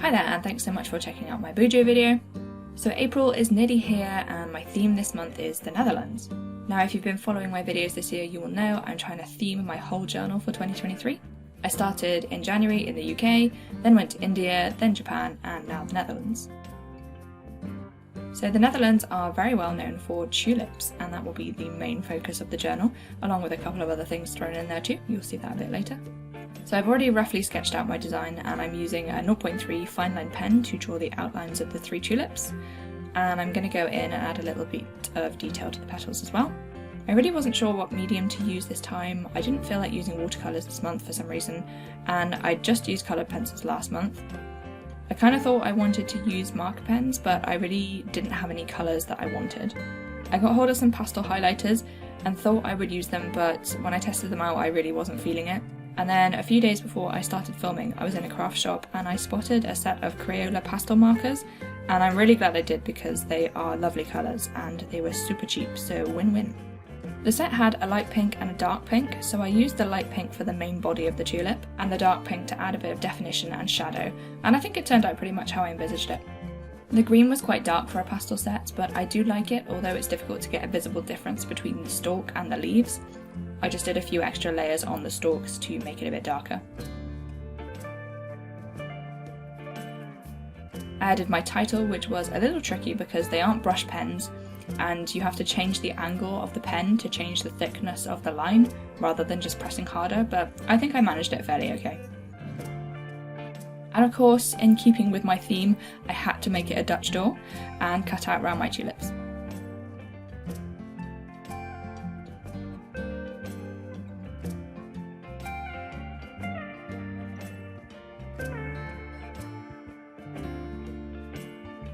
Hi there, and thanks so much for checking out my bujo video. So April is nearly here and my theme this month is the Netherlands. Now if you've been following my videos this year you will know I'm trying to theme my whole journal for 2023. I started in January in the UK, then went to India, then Japan, and now the Netherlands. So the Netherlands are very well known for tulips, and that will be the main focus of the journal, along with a couple of other things thrown in there too. You'll see that a bit later. So I've already roughly sketched out my design, and I'm using a 0.3 fine line pen to draw the outlines of the 3 tulips, and I'm going to go in and add a little bit of detail to the petals as well. I really wasn't sure what medium to use this time. I didn't feel like using watercolours this month for some reason, and I just used coloured pencils last month. I kind of thought I wanted to use marker pens, but I really didn't have any colours that I wanted. I got hold of some pastel highlighters and thought I would use them, but when I tested them out I really wasn't feeling it. And then a few days before I started filming, I was in a craft shop and I spotted a set of Crayola pastel markers, and I'm really glad I did because they are lovely colours and they were super cheap, so win-win. The set had a light pink and a dark pink, so I used the light pink for the main body of the tulip and the dark pink to add a bit of definition and shadow, and I think it turned out pretty much how I envisaged it. The green was quite dark for a pastel set, but I do like it, although it's difficult to get a visible difference between the stalk and the leaves. I just did a few extra layers on the stalks to make it a bit darker. I added my title, which was a little tricky because they aren't brush pens, and you have to change the angle of the pen to change the thickness of the line rather than just pressing harder, but I think I managed it fairly okay. And of course, in keeping with my theme, I had to make it a Dutch door and cut out around my tulips.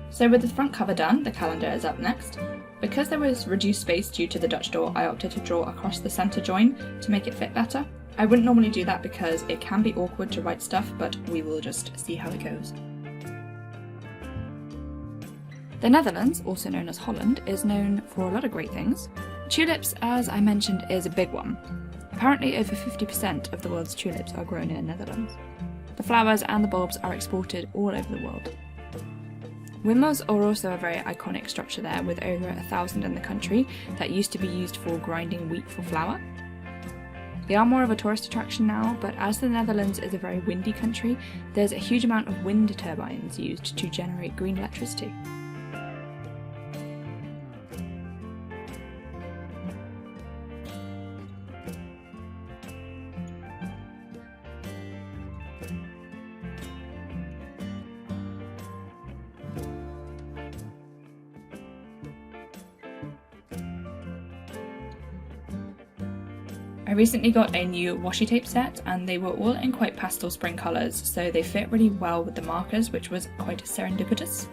So with the front cover done, the calendar is up next. Because there was reduced space due to the Dutch door, I opted to draw across the centre join to make it fit better. I wouldn't normally do that because it can be awkward to write stuff, but we will just see how it goes. The Netherlands, also known as Holland, is known for a lot of great things. Tulips, as I mentioned, is a big one. Apparently over 50% of the world's tulips are grown in the Netherlands. The flowers and the bulbs are exported all over the world. Windmills are also a very iconic structure there, with over 1,000 in the country that used to be used for grinding wheat for flour. They are more of a tourist attraction now, but as the Netherlands is a very windy country, there's a huge amount of wind turbines used to generate green electricity. I recently got a new washi tape set and they were all in quite pastel spring colours, so they fit really well with the markers, which was quite serendipitous.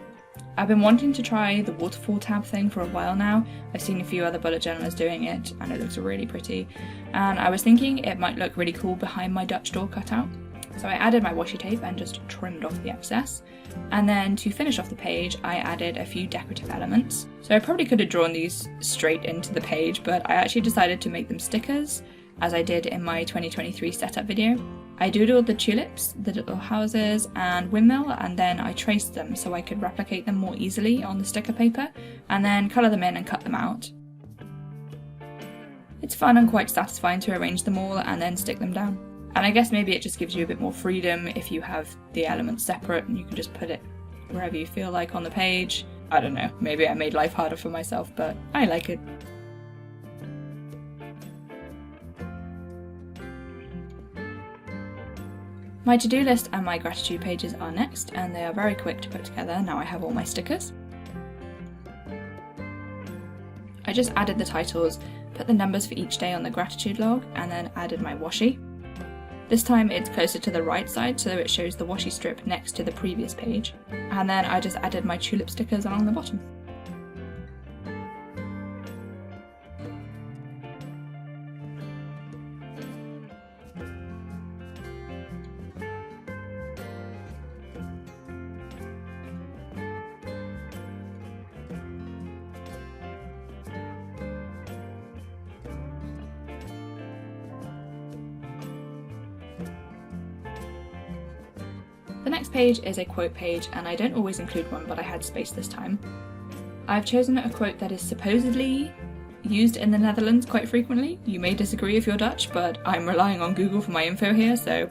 I've been wanting to try the waterfall tab thing for a while now. I've seen a few other bullet journalers doing it and it looks really pretty, and I was thinking it might look really cool behind my Dutch door cutout. So I added my washi tape and just trimmed off the excess. And then to finish off the page, I added a few decorative elements. So I probably could have drawn these straight into the page, but I actually decided to make them stickers, as I did in my 2023 setup video. I doodled the tulips, the little houses and windmill, and then I traced them so I could replicate them more easily on the sticker paper, and then colour them in and cut them out. It's fun and quite satisfying to arrange them all and then stick them down. And I guess maybe it just gives you a bit more freedom if you have the elements separate and you can just put it wherever you feel like on the page. I don't know, maybe I made life harder for myself, but I like it. My to-do list and my gratitude pages are next, and they are very quick to put together now I have all my stickers. I just added the titles, put the numbers for each day on the gratitude log, and then added my washi. This time it's closer to the right side so it shows the washi strip next to the previous page, and then I just added my tulip stickers along the bottom. The next page is a quote page, and I don't always include one, but I had space this time. I've chosen a quote that is supposedly used in the Netherlands quite frequently. You may disagree if you're Dutch, but I'm relying on Google for my info here, so,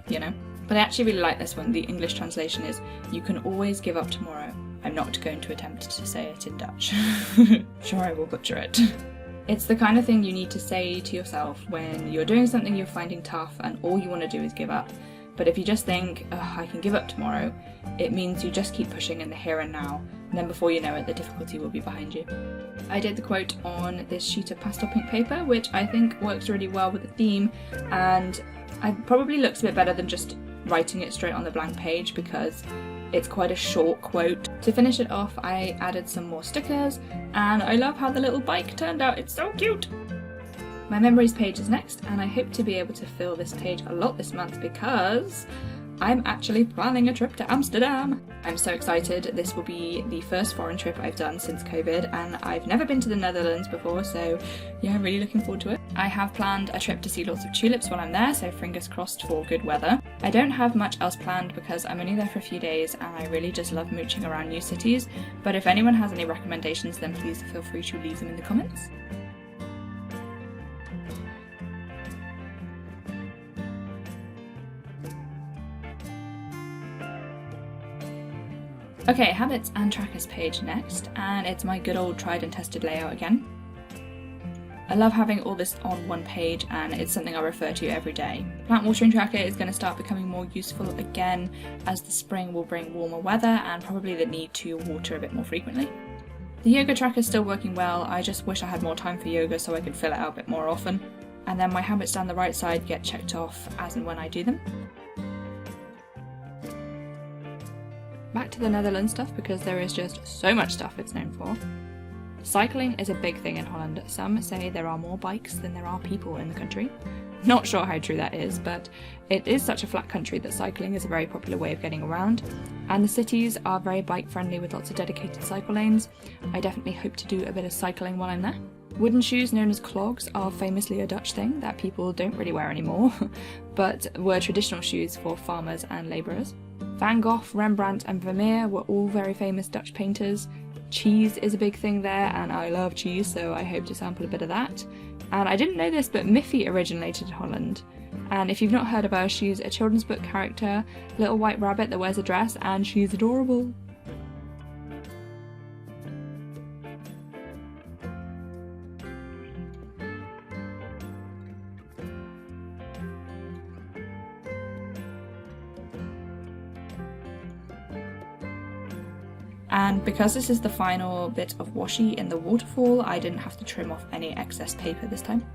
you know. But I actually really like this one. The English translation is, "You can always give up tomorrow." I'm not going to attempt to say it in Dutch. Sure, I will butcher it. It's the kind of thing you need to say to yourself when you're doing something you're finding tough and all you want to do is give up. But if you just think, "Ugh, I can give up tomorrow," it means you just keep pushing in the here and now, and then before you know it, the difficulty will be behind you. I did the quote on this sheet of pastel pink paper, which I think works really well with the theme, and it probably looks a bit better than just writing it straight on the blank page because it's quite a short quote. To finish it off, I added some more stickers, and I love how the little bike turned out. It's so cute! My memories page is next, and I hope to be able to fill this page a lot this month because I'm actually planning a trip to Amsterdam. I'm so excited. This will be the first foreign trip I've done since COVID, and I've never been to the Netherlands before, so yeah, I'm really looking forward to it. I have planned a trip to see lots of tulips while I'm there, so fingers crossed for good weather. I don't have much else planned because I'm only there for a few days and I really just love mooching around new cities, but if anyone has any recommendations, then please feel free to leave them in the comments. Okay, habits and trackers page next, and it's my good old tried and tested layout again. I love having all this on one page, and it's something I refer to every day. Plant watering tracker is going to start becoming more useful again as the spring will bring warmer weather and probably the need to water a bit more frequently. The yoga tracker is still working well. I just wish I had more time for yoga so I could fill it out a bit more often. And then my habits down the right side get checked off as and when I do them. Back to the Netherlands stuff because there is just so much stuff it's known for. Cycling is a big thing in Holland. Some say there are more bikes than there are people in the country. Not sure how true that is, but it is such a flat country that cycling is a very popular way of getting around, and the cities are very bike friendly with lots of dedicated cycle lanes. I definitely hope to do a bit of cycling while I'm there. Wooden shoes known as clogs are famously a Dutch thing that people don't really wear anymore, but were traditional shoes for farmers and labourers. Van Gogh, Rembrandt and Vermeer were all very famous Dutch painters. Cheese is a big thing there, and I love cheese, so I hope to sample a bit of that. And I didn't know this, but Miffy originated in Holland. And if you've not heard of her, she's a children's book character, little white rabbit that wears a dress, and she's adorable. And because this is the final bit of washi in the waterfall, I didn't have to trim off any excess paper this time.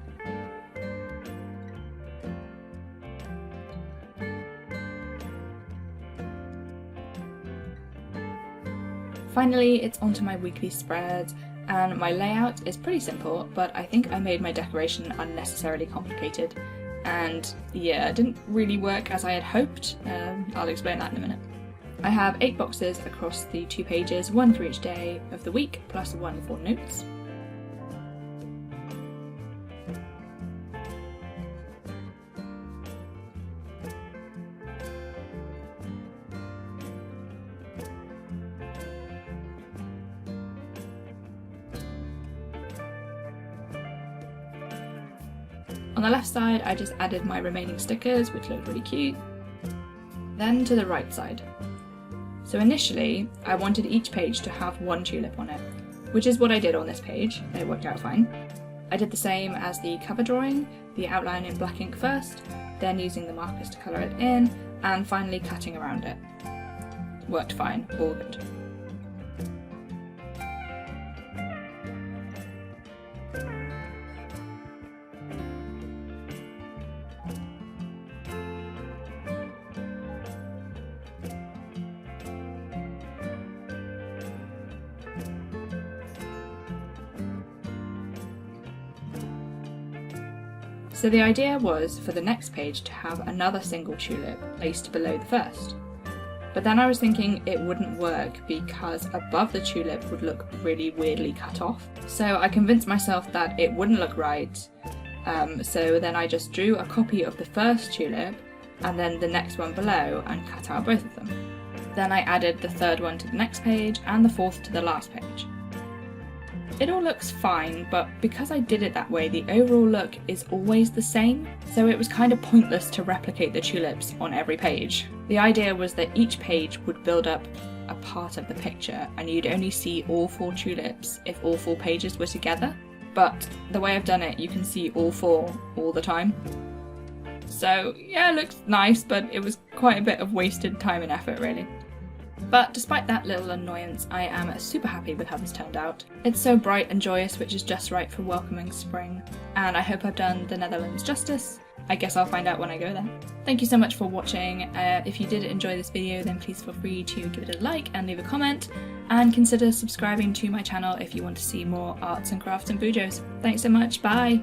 Finally, it's onto my weekly spreads, and my layout is pretty simple, but I think I made my decoration unnecessarily complicated. And yeah, it didn't really work as I had hoped. I'll explain that in a minute. I have 8 boxes across the 2 pages, 1 for each day of the week, plus 1 for notes. On the left side, I just added my remaining stickers, which look really cute. Then to the right side. So initially, I wanted each page to have 1 tulip on it, which is what I did on this page. It worked out fine. I did the same as the cover drawing, the outline in black ink first, then using the markers to colour it in, and finally cutting around it. Worked fine, all good. So the idea was for the next page to have another single tulip placed below the first. But then I was thinking it wouldn't work because above the tulip would look really weirdly cut off. So I convinced myself that it wouldn't look right. So then I just drew a copy of the first tulip and then the next one below and cut out both of them. Then I added the third one to the next page and the fourth to the last page. It all looks fine, but because I did it that way, the overall look is always the same, so it was kind of pointless to replicate the tulips on every page. The idea was that each page would build up a part of the picture, and you'd only see all 4 tulips if all 4 pages were together, but the way I've done it, you can see all 4 all the time. So yeah, it looks nice, but it was quite a bit of wasted time and effort really. But despite that little annoyance, I am super happy with how this turned out. It's so bright and joyous, which is just right for welcoming spring, and I hope I've done the Netherlands justice. I guess I'll find out when I go there. Thank you so much for watching. If you did enjoy this video, then please feel free to give it a like and leave a comment, and consider subscribing to my channel if you want to see more arts and crafts and bujos. Thanks so much, bye!